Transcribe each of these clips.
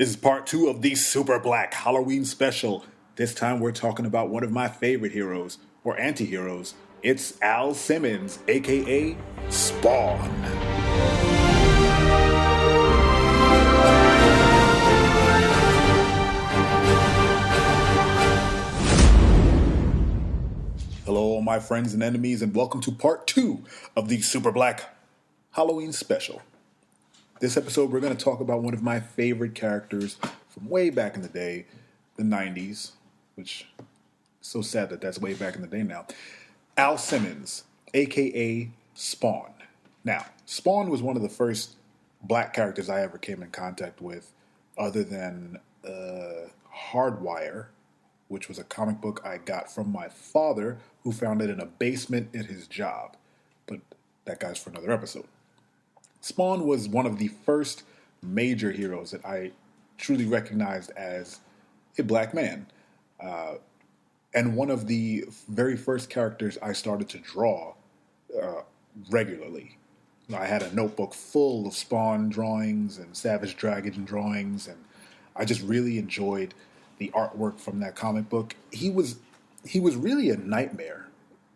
This is part two of the Super Black Halloween special. This time we're talking about one of my favorite heroes, or anti heroes. It's Al Simmons, aka Spawn. Hello, my friends and enemies, and welcome to part two of the Super Black Halloween special. This episode, we're going to talk about one of my favorite characters from way back in the day, the 90s, which is so sad that that's way back in the day now. Al Simmons, aka Spawn. Now, Spawn was one of the first black characters I ever came in contact with, other than Hardwire, which was a comic book I got from my father, who found it in a basement at his job. But that guy's for another episode. Spawn was one of the first major heroes that I truly recognized as a black man. And one of the very first characters I started to draw regularly. I had a notebook full of Spawn drawings and Savage Dragon drawings, and I just really enjoyed the artwork from that comic book. He was really a nightmare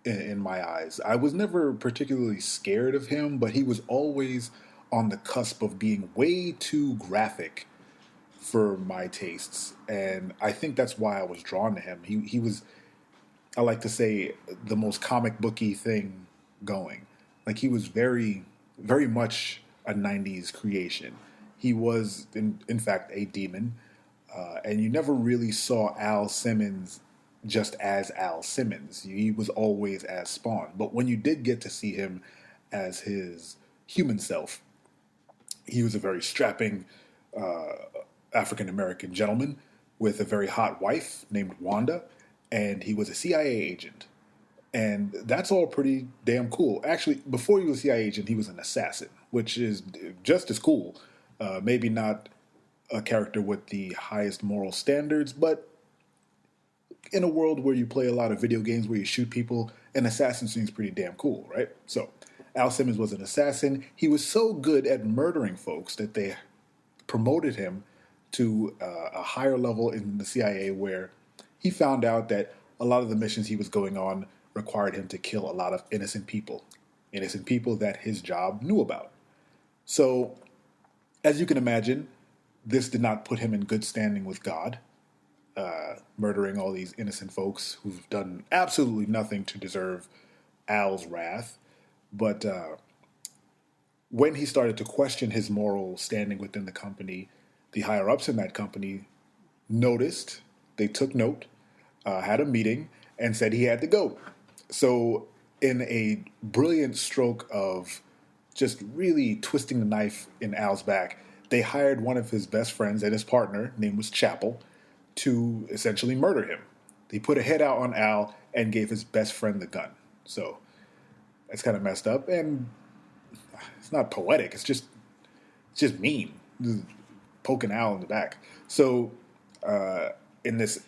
in my eyes. I was never particularly scared of him, but he was always on the cusp of being way too graphic for my tastes. And I think that's why I was drawn to him. He was, I like to say, the most comic booky thing going. Like, he was very, very much a 90s creation. He was, in fact, a demon. And you never really saw Al Simmons just as Al Simmons. He was always as Spawn. But when you did get to see him as his human self, he was a very strapping African American gentleman with a very hot wife named Wanda, and he was a CIA agent. And that's all pretty damn cool. Actually, before he was a CIA agent, he was an assassin, which is just as cool. Maybe not a character with the highest moral standards, but in a world where you play a lot of video games where you shoot people, an assassin seems pretty damn cool, right? So, Al Simmons was an assassin. He was so good at murdering folks that they promoted him to a higher level in the CIA, where he found out that a lot of the missions he was going on required him to kill a lot of innocent people that his job knew about. So, as you can imagine, this did not put him in good standing with God, murdering all these innocent folks who've done absolutely nothing to deserve Al's wrath. But when he started to question his moral standing within the company, the higher-ups in that company noticed, they took note, had a meeting, and said he had to go. So in a brilliant stroke of just really twisting the knife in Al's back, they hired one of his best friends and his partner, named was Chapel, to essentially murder him. They put a head out on Al and gave his best friend the gun. So it's kind of messed up, and it's not poetic. It's just mean, just poking Al in the back. So in this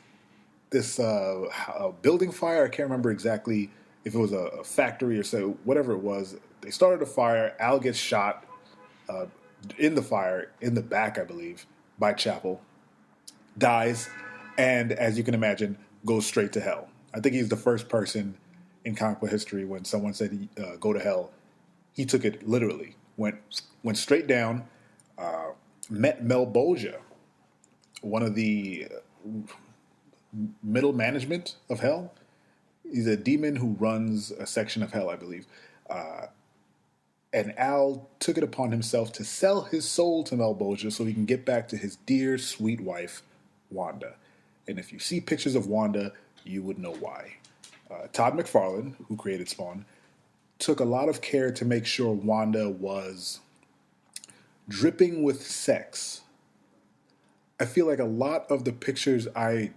building fire, I can't remember exactly if it was a factory or so, whatever it was. They started a fire. Al gets shot in the fire, in the back, I believe, by Chapel, dies, and as you can imagine, goes straight to hell. I think he's the first person in comic book history when someone said go to hell, he took it literally, went straight down, met Malebolgia, one of the middle management of hell. He's a demon who runs a section of hell, I believe. And Al took it upon himself to sell his soul to Malebolgia so he can get back to his dear, sweet wife, Wanda. And if you see pictures of Wanda, you would know why. Todd McFarlane, who created Spawn, took a lot of care to make sure Wanda was dripping with sex. I feel like a lot of the pictures I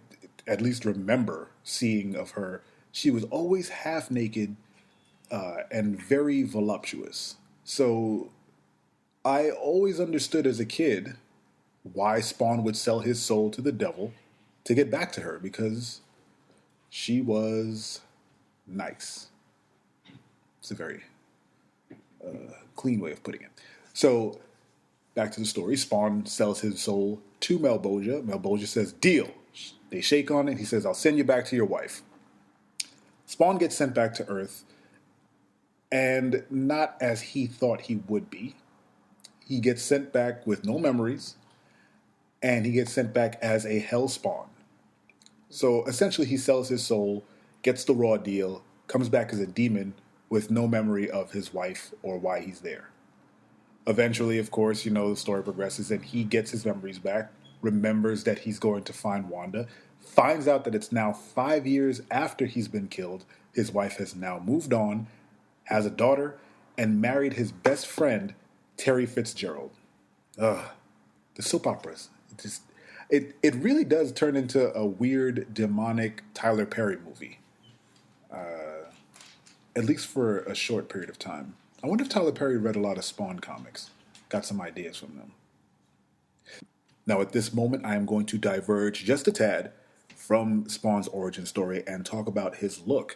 at least remember seeing of her, she was always half naked and very voluptuous. So I always understood as a kid why Spawn would sell his soul to the devil to get back to her, because she was nice. It's a very clean way of putting it. So back to the story. Spawn sells his soul to Malbolgia. Malbolgia says, "Deal." They shake on it. He says, "I'll send you back to your wife." Spawn gets sent back to Earth, and not as he thought he would be. He gets sent back with no memories, and he gets sent back as a Hell Spawn. So essentially, he sells his soul, gets the raw deal, comes back as a demon with no memory of his wife or why he's there. Eventually, of course, the story progresses and he gets his memories back, remembers that he's going to find Wanda, finds out that it's now 5 years after he's been killed. His wife has now moved on, has a daughter, and married his best friend, Terry Fitzgerald. Ugh, the soap operas. It really does turn into a weird, demonic Tyler Perry movie. At least for a short period of time. I wonder if Tyler Perry read a lot of Spawn comics. Got some ideas from them. Now, at this moment, I am going to diverge just a tad from Spawn's origin story and talk about his look,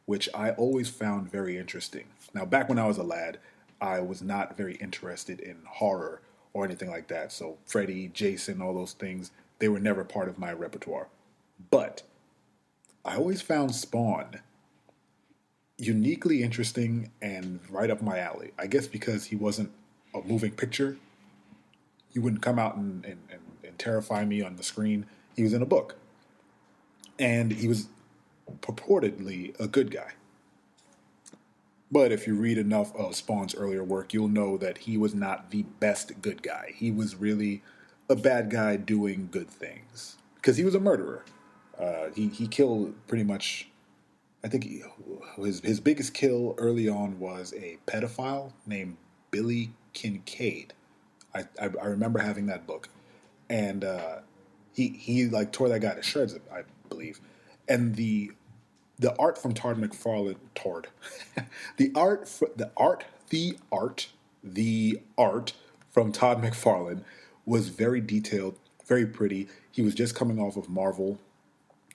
which I always found very interesting. Now, back when I was a lad, I was not very interested in horror or anything like that. So Freddy, Jason, all those things, they were never part of my repertoire. But I always found Spawn uniquely interesting and right up my alley. I guess because he wasn't a moving picture. He wouldn't come out and terrify me on the screen. He was in a book. And he was purportedly a good guy. But if you read enough of Spawn's earlier work, you'll know that he was not the best good guy. He was really a bad guy doing good things. Because he was a murderer. He killed pretty much... I think his biggest kill early on was a pedophile named Billy Kincaid. I remember having that book, and he like tore that guy to shreds, I believe. And the art from Todd McFarlane, the art from Todd McFarlane was very detailed, very pretty. He was just coming off of Marvel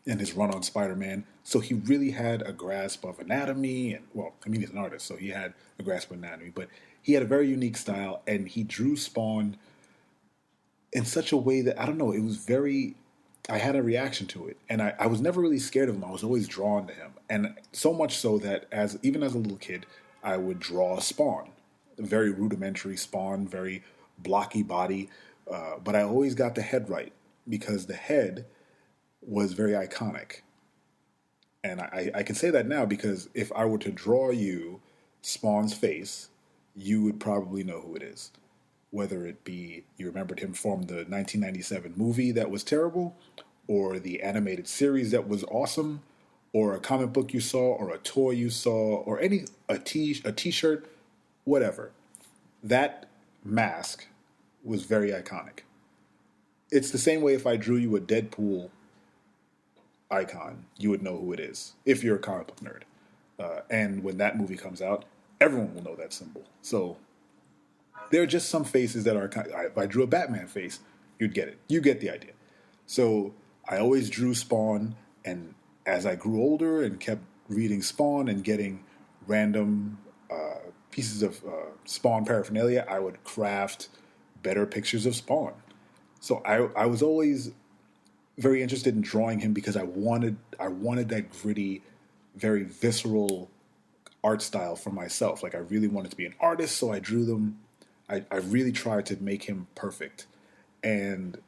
and his run on Spider-Man. So he really had a grasp of anatomy. And, well, I mean, he's an artist, so he had a grasp of anatomy. But he had a very unique style, and he drew Spawn in such a way that, I don't know, it was very... I had a reaction to it. And I was never really scared of him. I was always drawn to him. And so much so that, even as a little kid, I would draw Spawn. Very rudimentary Spawn, very blocky body. But I always got the head right, because the head was very iconic. And I can say that now because if I were to draw you Spawn's face, you would probably know who it is. Whether it be you remembered him from the 1997 movie that was terrible, or the animated series that was awesome, or a comic book you saw, or a toy you saw, or a t-shirt, whatever. That mask was very iconic. It's the same way if I drew you a Deadpool icon, you would know who it is if you're a comic book nerd. And when that movie comes out, everyone will know that symbol. So there are just some faces that are... If I drew a Batman face, you'd get it. You get the idea. So I always drew Spawn, and as I grew older and kept reading Spawn and getting random pieces of Spawn paraphernalia, I would craft better pictures of Spawn. So I was always very interested in drawing him because I wanted that gritty, very visceral art style for myself. Like, I really wanted to be an artist, so I drew them. I really tried to make him perfect. And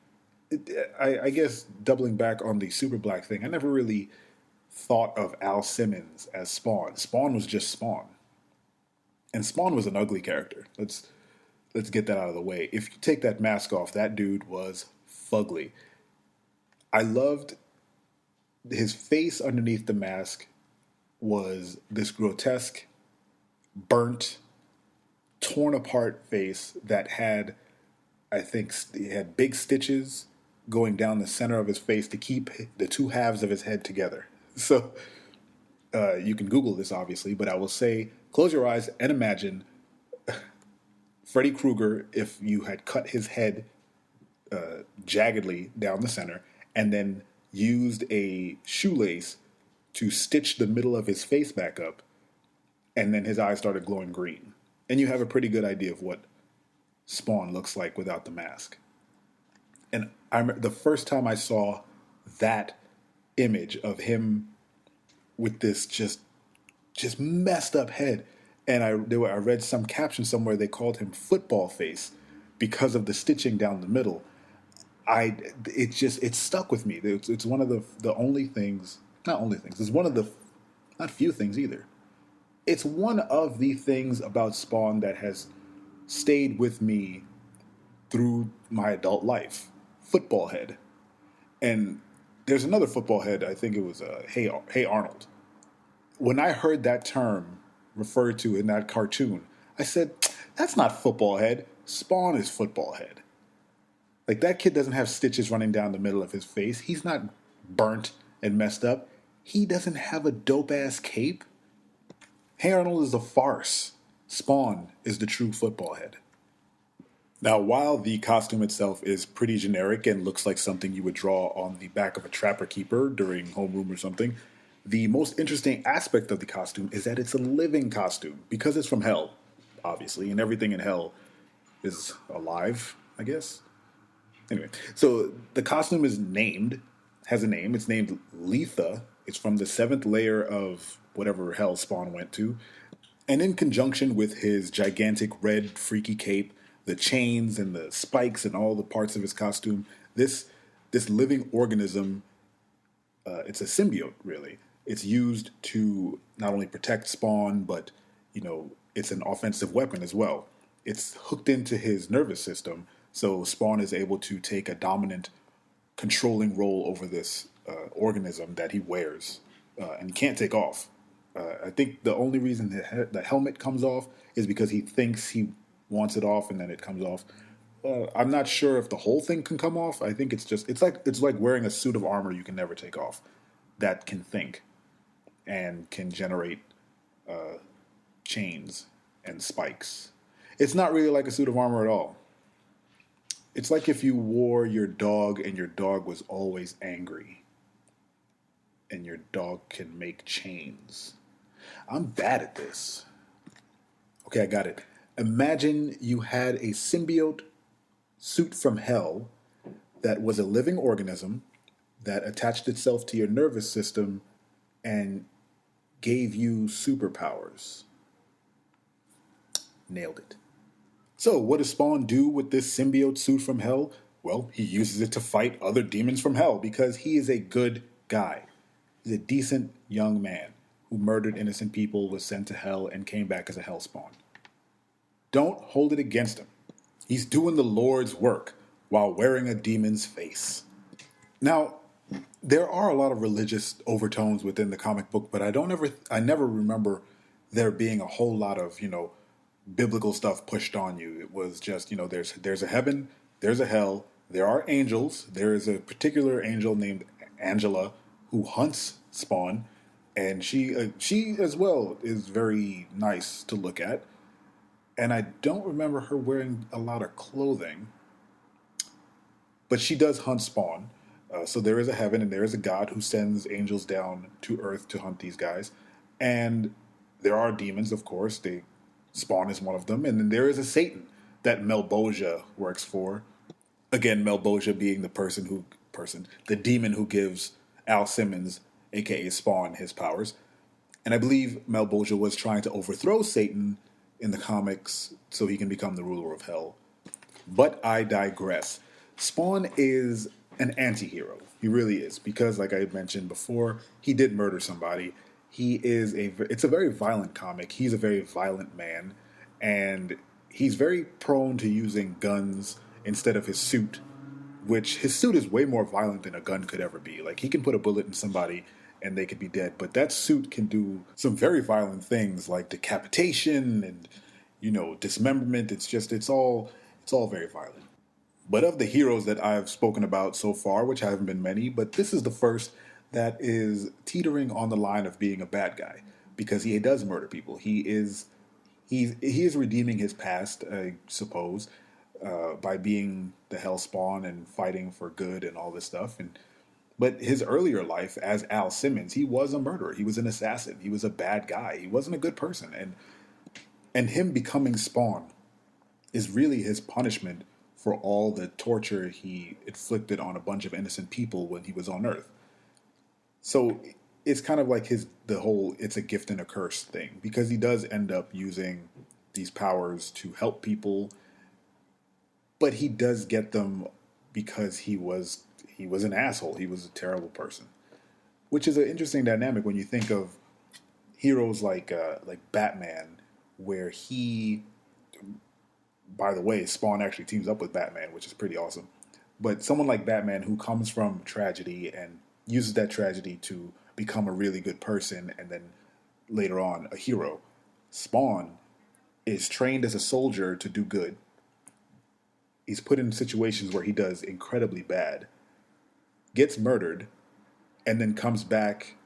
I guess doubling back on the Super Black thing, I never really thought of Al Simmons as Spawn. Spawn was just Spawn. And Spawn was an ugly character. Let's get that out of the way. If you take that mask off, that dude was fugly. I loved his face underneath the mask was this grotesque, burnt, torn apart face that had, I think, he had big stitches going down the center of his face to keep the two halves of his head together. So you can Google this, obviously, but I will say, close your eyes and imagine Freddy Krueger if you had cut his head jaggedly down the center and then used a shoelace to stitch the middle of his face back up, and then his eyes started glowing green. And you have a pretty good idea of what Spawn looks like without the mask. And I remember the first time I saw that image of him with this just messed up head, and I read some caption somewhere they called him football face because of the stitching down the middle. It stuck with me. It's one of the only things, not only things. It's one of the not few things either. It's one of the things about Spawn that has stayed with me through my adult life. Football head. And there's another football head. I think it was Hey Arnold. When I heard that term referred to in that cartoon, I said, "That's not football head. Spawn is football head." Like, that kid doesn't have stitches running down the middle of his face. He's not burnt and messed up. He doesn't have a dope ass cape. Hey Arnold is a farce. Spawn is the true football head. Now, while the costume itself is pretty generic and looks like something you would draw on the back of a Trapper Keeper during homeroom or something, the most interesting aspect of the costume is that it's a living costume because it's from hell, obviously, and everything in hell is alive, I guess. Anyway, so the costume has a name. It's named Letha. It's from the seventh layer of whatever hell Spawn went to. And in conjunction with his gigantic red freaky cape, the chains and the spikes and all the parts of his costume, this living organism, it's a symbiote, really. It's used to not only protect Spawn, but, it's an offensive weapon as well. It's hooked into his nervous system, so Spawn is able to take a dominant, controlling role over this organism that he wears and can't take off. I think the only reason the helmet comes off is because he thinks he wants it off, and then it comes off. I'm not sure if the whole thing can come off. I think it's like wearing a suit of armor you can never take off, that can think and can generate chains and spikes. It's not really like a suit of armor at all. It's like if you wore your dog and your dog was always angry, and your dog can make chains. I'm bad at this. Okay, I got it. Imagine you had a symbiote suit from hell that was a living organism that attached itself to your nervous system and gave you superpowers. Nailed it. So, what does Spawn do with this symbiote suit from hell? Well, he uses it to fight other demons from hell because he is a good guy. He's a decent young man who murdered innocent people, was sent to hell, and came back as a hell spawn. Don't hold it against him. He's doing the Lord's work while wearing a demon's face. Now, there are a lot of religious overtones within the comic book, but I never remember there being a whole lot of, biblical stuff pushed on you. It was just, there's a heaven, there's a hell, there are angels. There is a particular angel named Angela who hunts Spawn, and she as well is very nice to look at. And I don't remember her wearing a lot of clothing, but she does hunt Spawn. So there is a heaven and there is a God who sends angels down to Earth to hunt these guys. And there are demons, of course. Spawn is one of them. And then there is a Satan that Melboja works for. Again, Melboja being the demon who gives Al Simmons, aka Spawn, his powers. And I believe Melboja was trying to overthrow Satan in the comics so he can become the ruler of hell. But I digress. Spawn is an anti-hero. He really is, because like I mentioned before, he did murder somebody. It's a very violent comic. He's a very violent man, and he's very prone to using guns instead of his suit, which his suit is way more violent than a gun could ever be. Like, he can put a bullet in somebody and they could be dead, but that suit can do some very violent things like decapitation and, dismemberment. It's all very violent. But of the heroes that I've spoken about so far, which haven't been many, but this is the first that is teetering on the line of being a bad guy, because he does murder people. He is redeeming his past, I suppose, by being the Hell Spawn and fighting for good and all this stuff. But his earlier life as Al Simmons, he was a murderer. He was an assassin. He was a bad guy. He wasn't a good person. And him becoming Spawn is really his punishment for all the torture he inflicted on a bunch of innocent people when he was on Earth. So it's kind of like the whole it's a gift and a curse thing, because he does end up using these powers to help people, but he does get them because he was an asshole. He was a terrible person, which is an interesting dynamic when you think of heroes like Batman, where he, by the way, Spawn actually teams up with Batman, which is pretty awesome. But someone like Batman who comes from tragedy and uses that tragedy to become a really good person and then later on a hero. Spawn is trained as a soldier to do good. He's put in situations where he does incredibly bad, gets murdered, and then comes back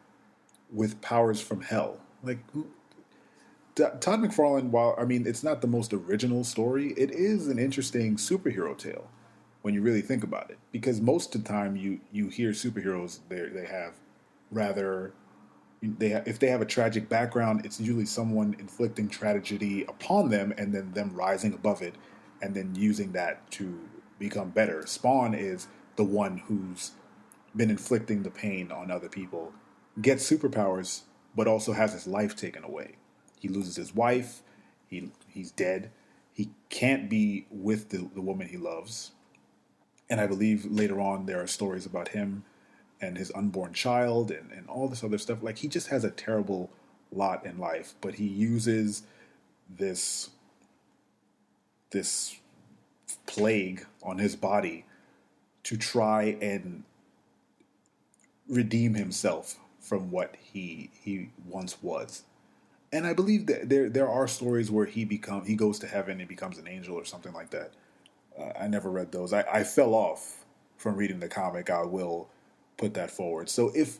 with powers from hell. Like, Todd McFarlane, while I mean it's not the most original story, it is an interesting superhero tale when you really think about it. Because most of the time you hear superheroes, they have rather if they have a tragic background, it's usually someone inflicting tragedy upon them and then them rising above it and then using that to become better. Spawn is the one who's been inflicting the pain on other people, gets superpowers, but also has his life taken away. He loses his wife. He's dead. He can't be with the woman he loves. And I believe later on there are stories about him and his unborn child and all this other stuff. Like, he just has a terrible lot in life, but he uses this plague on his body to try and redeem himself from what he once was. And I believe that there are stories where he goes to heaven and becomes an angel or something like that. I never read those. I fell off from reading the comic. I will put that forward. So if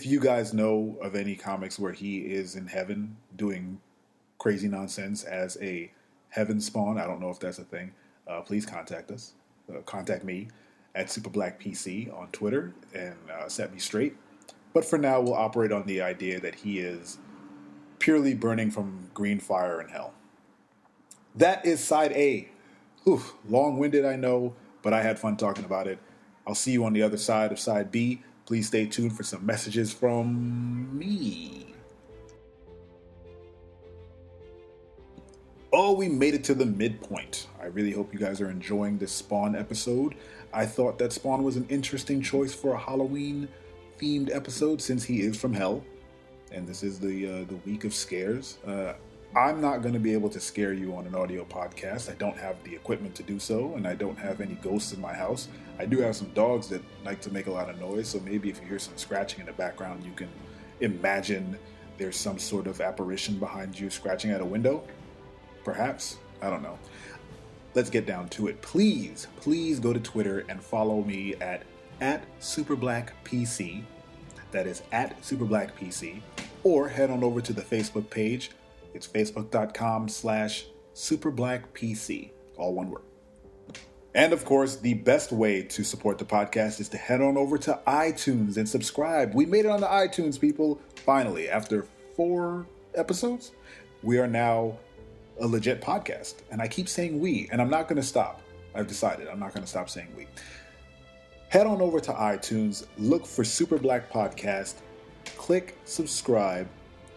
you guys know of any comics where he is in heaven doing crazy nonsense as a heaven Spawn, I don't know if that's a thing. Please contact us. Contact me at SuperBlackPC on Twitter and set me straight. But for now, we'll operate on the idea that he is purely burning from green fire in hell. That is side A. Oof, long-winded, I know, but I had fun talking about it. I'll see you on the other side of side B. Please stay tuned for some messages from me. Oh, we made it to the midpoint. I really hope you guys are enjoying this Spawn episode. I thought that Spawn was an interesting choice for a Halloween-themed episode since he is from hell. And this is the week of scares. I'm not going to be able to scare you on an audio podcast. I don't have the equipment to do so, and I don't have any ghosts in my house. I do have some dogs that like to make a lot of noise, so maybe if you hear some scratching in the background, you can imagine there's some sort of apparition behind you scratching at a window. Perhaps. I don't know. Let's get down to it. Please go to Twitter and follow me at SuperBlackPC. That is at SuperBlackPC. Or head on over to the Facebook page. It's facebook.com/SuperBlackPC. All one word. And of course, the best way to support the podcast is to head on over to iTunes and subscribe. We made it on the iTunes, people. Finally, after 4 episodes, we are now a legit podcast. And I keep saying we, and I'm not going to stop. I've decided I'm not going to stop saying we. Head on over to iTunes, look for Super Black Podcast, click subscribe,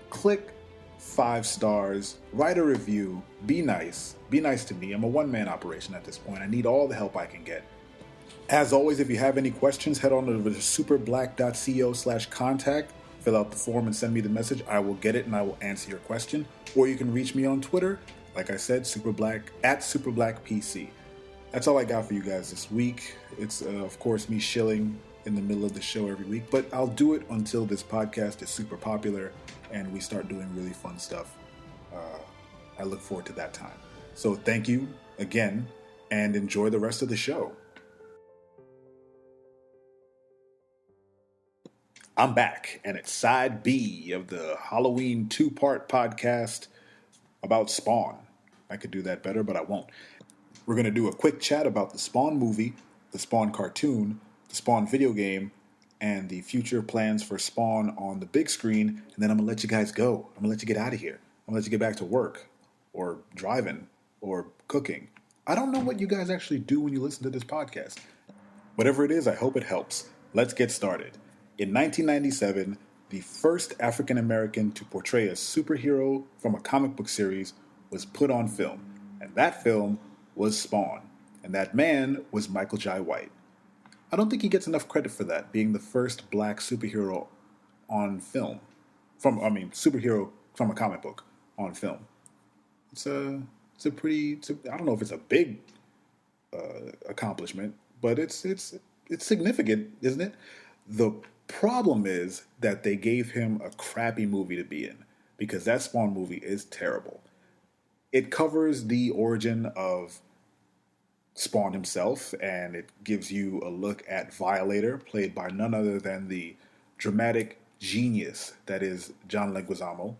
click 5 stars, write a review, be nice to me. I'm a one-man operation at this point. I need all the help I can get. As always, if you have any questions, head on over to superblack.co/contact, fill out the form and send me the message. I will get it and I will answer your question. Or you can reach me on Twitter, like I said, SuperBlackPC. That's all I got for you guys this week. It's, of course, me shilling in the middle of the show every week, but I'll do it until this podcast is super popular and we start doing really fun stuff. I look forward to that time. So thank you again and enjoy the rest of the show. I'm back, and it's side B of the Halloween 2-part podcast about Spawn. I could do that better, but I won't. We're going to do a quick chat about the Spawn movie, the Spawn cartoon, the Spawn video game, and the future plans for Spawn on the big screen, and then I'm going to let you guys go. I'm going to let you get out of here. I'm going to let you get back to work or driving or cooking. I don't know what you guys actually do when you listen to this podcast. Whatever it is, I hope it helps. Let's get started. In 1997, the first African American to portray a superhero from a comic book series was put on film, and that film was Spawn. And that man was Michael Jai White. I don't think he gets enough credit for that, being the first black superhero on film. Superhero from a comic book on film. I don't know if it's a big accomplishment, but it's significant, isn't it? The problem is that they gave him a crappy movie to be in because that Spawn movie is terrible. It covers the origin of Spawn himself, and it gives you a look at Violator, played by none other than the dramatic genius that is John Leguizamo,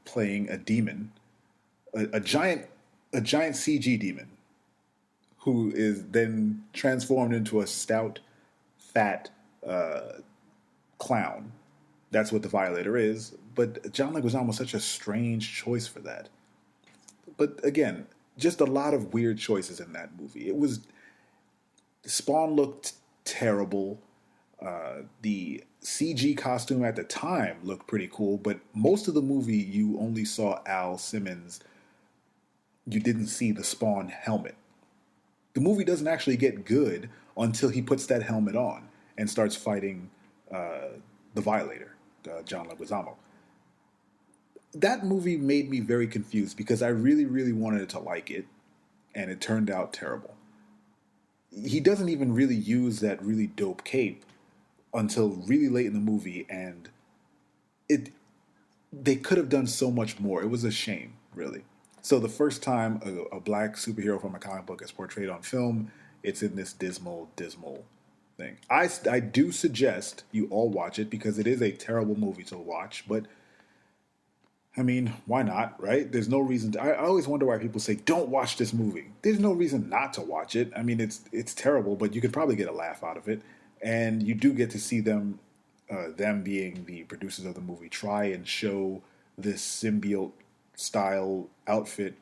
playing a demon, a giant CG demon, who is then transformed into a stout, fat clown. That's what the Violator is. But John Leguizamo was such a strange choice for that. But again, just a lot of weird choices in that movie. Spawn looked terrible. The CG costume at the time looked pretty cool, but most of the movie you only saw Al Simmons. You didn't see the Spawn helmet. The movie doesn't actually get good until he puts that helmet on and starts fighting the Violator, John Leguizamo. That movie made me very confused because I really, really wanted to like it, and it turned out terrible. He doesn't even really use that really dope cape until really late in the movie, and they could have done so much more. It was a shame, really. So the first time a black superhero from a comic book is portrayed on film, it's in this dismal thing. I do suggest you all watch it because it is a terrible movie to watch, but I mean, why not, right? There's no reason I always wonder why people say, don't watch this movie. There's no reason not to watch it. I mean, it's terrible, but you could probably get a laugh out of it. And you do get to see them being the producers of the movie, try and show this symbiote style outfit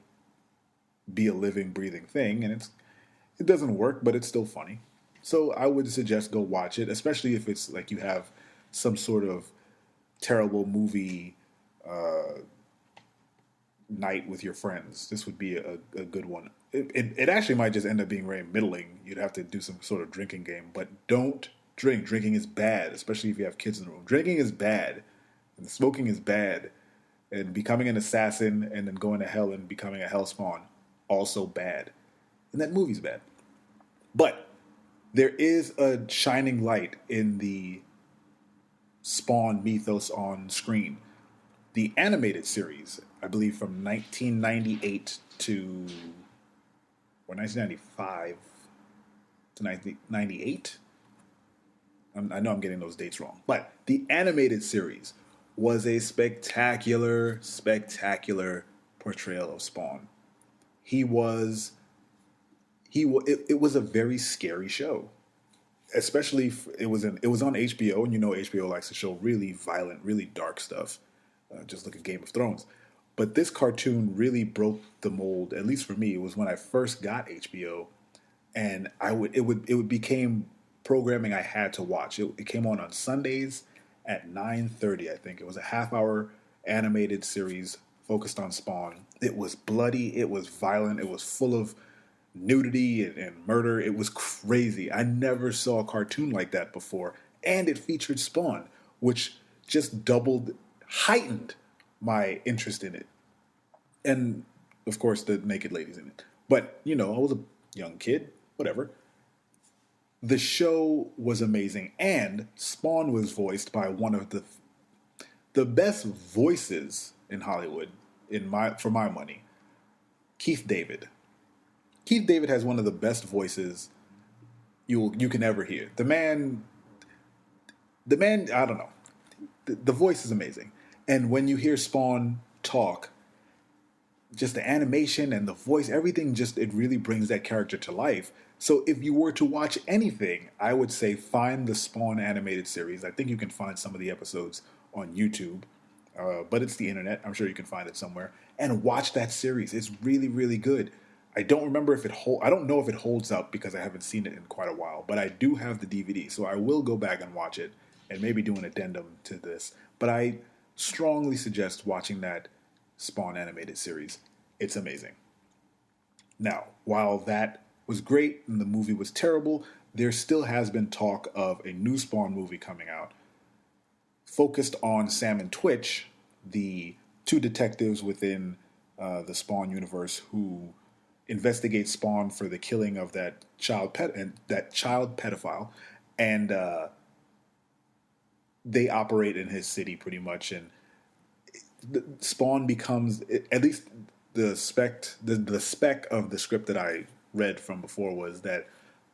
be a living, breathing thing. And it doesn't work, but it's still funny. So I would suggest go watch it, especially if it's like you have some sort of terrible movie night with your friends. This would be a good one. It actually might just end up being very middling. You'd have to do some sort of drinking game, but don't drink. Drinking is bad, especially if you have kids in the room. Drinking is bad, and smoking is bad, and becoming an assassin and then going to hell and becoming a hellspawn, also bad. And that movie's bad. But there is a shining light in the Spawn mythos on screen. The animated series, I believe from 1998 to 1995 to 1998. I know I'm getting those dates wrong. But the animated series was a spectacular portrayal of Spawn. It was a very scary show. Especially it was on HBO, and you know HBO likes to show really violent, really dark stuff. Just look at Game of Thrones. But this cartoon really broke the mold, at least for me. It was when I first got HBO, and it became programming I had to watch. It came on Sundays at 9:30, I think. It was a half-hour animated series focused on Spawn. It was bloody, it was violent, it was full of nudity and murder. It was crazy. I never saw a cartoon like that before. And it featured Spawn, which just heightened my interest in it. And, of course, the naked ladies in it. But, I was a young kid, whatever. The show was amazing. And Spawn was voiced by one of the best voices in Hollywood, for my money, Keith David. Keith David has one of the best voices you can ever hear. The man, I don't know. The voice is amazing. And when you hear Spawn talk, just the animation and the voice, everything it really brings that character to life. So if you were to watch anything, I would say find the Spawn animated series. I think you can find some of the episodes on YouTube. but it's the internet. I'm sure you can find it somewhere. And watch that series. It's really, really good. I don't remember if I don't know if it holds up because I haven't seen it in quite a while, but I do have the DVD, so I will go back and watch it and maybe do an addendum to this. But I strongly suggest watching that Spawn animated series. It's amazing. Now, while that was great and the movie was terrible, there still has been talk of a new Spawn movie coming out focused on Sam and Twitch, the two detectives within the Spawn universe who investigate Spawn for the killing of that child pedophile, and they operate in his city pretty much. And Spawn becomes, at least the spec of the script that I read from before was that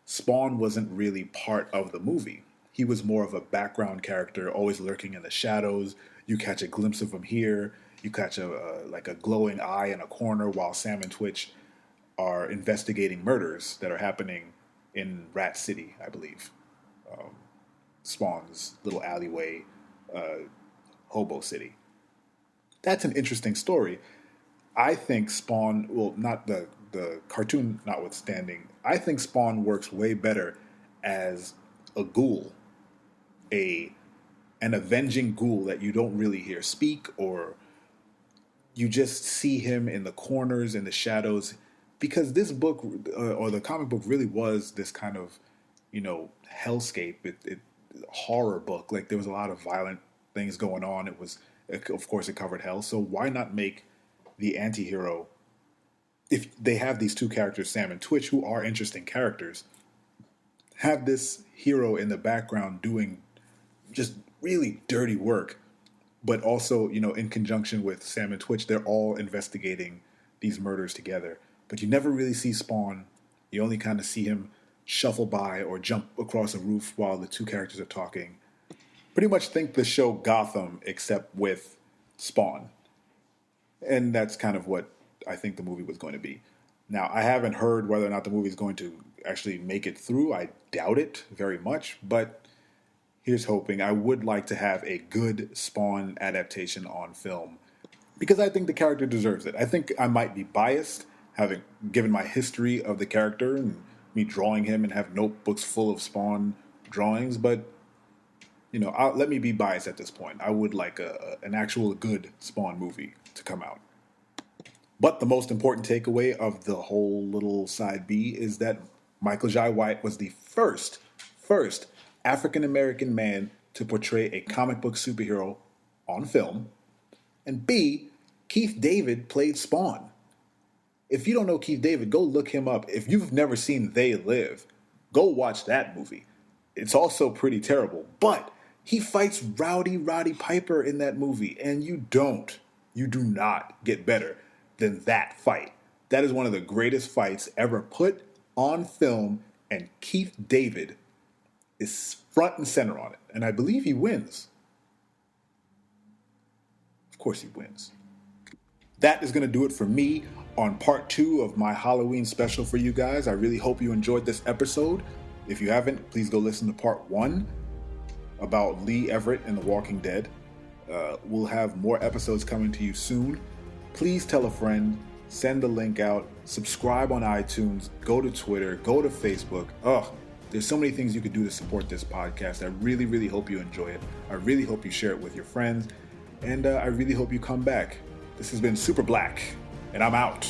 Spawn wasn't really part of the movie. He was more of a background character, always lurking in the shadows. You catch a glimpse of him here. You catch a glowing eye in a corner while Sam and Twitch are investigating murders that are happening in Rat City, I believe. Spawn's little alleyway, hobo city. That's an interesting story. I think Spawn, well, not the cartoon notwithstanding, I think Spawn works way better as a ghoul, an avenging ghoul that you don't really hear speak, or you just see him in the corners, in the shadows, because this book, or the comic book, really was this kind of, hellscape, horror book. Like, there was a lot of violent things going on. Of course, it covered hell. So why not make the anti-hero, if they have these two characters, Sam and Twitch, who are interesting characters, have this hero in the background doing just really dirty work, but also, in conjunction with Sam and Twitch, they're all investigating these murders together. But you never really see Spawn. You only kind of see him shuffle by or jump across a roof while the two characters are talking. Pretty much think the show Gotham, except with Spawn. And that's kind of what I think the movie was going to be. Now, I haven't heard whether or not the movie is going to actually make it through. I doubt it very much, but here's hoping. I would like to have a good Spawn adaptation on film because I think the character deserves it. I think I might be biased, having given my history of the character and me drawing him and have notebooks full of Spawn drawings, but let me be biased at this point. I would like an actual good Spawn movie to come out. But the most important takeaway of the whole little side B is that Michael Jai White was the first African-American man to portray a comic book superhero on film. And B, Keith David played Spawn. If you don't know Keith David, go look him up. If you've never seen They Live, go watch that movie. It's also pretty terrible, but he fights Rowdy Roddy Piper in that movie, and you do not get better than that fight. That is one of the greatest fights ever put on film, and Keith David is front and center on it, and I believe he wins. Of course he wins. That is going to do it for me on part 2 of my Halloween special for you guys. I really hope you enjoyed this episode. If you haven't, please go listen to part 1 about Lee Everett and The Walking Dead. We'll have more episodes coming to you soon. Please tell a friend, send the link out, subscribe on iTunes, go to Twitter, go to Facebook. There's so many things you could do to support this podcast. I really, really hope you enjoy it. I really hope you share it with your friends. And I really hope you come back. This has been Super Black, and I'm out.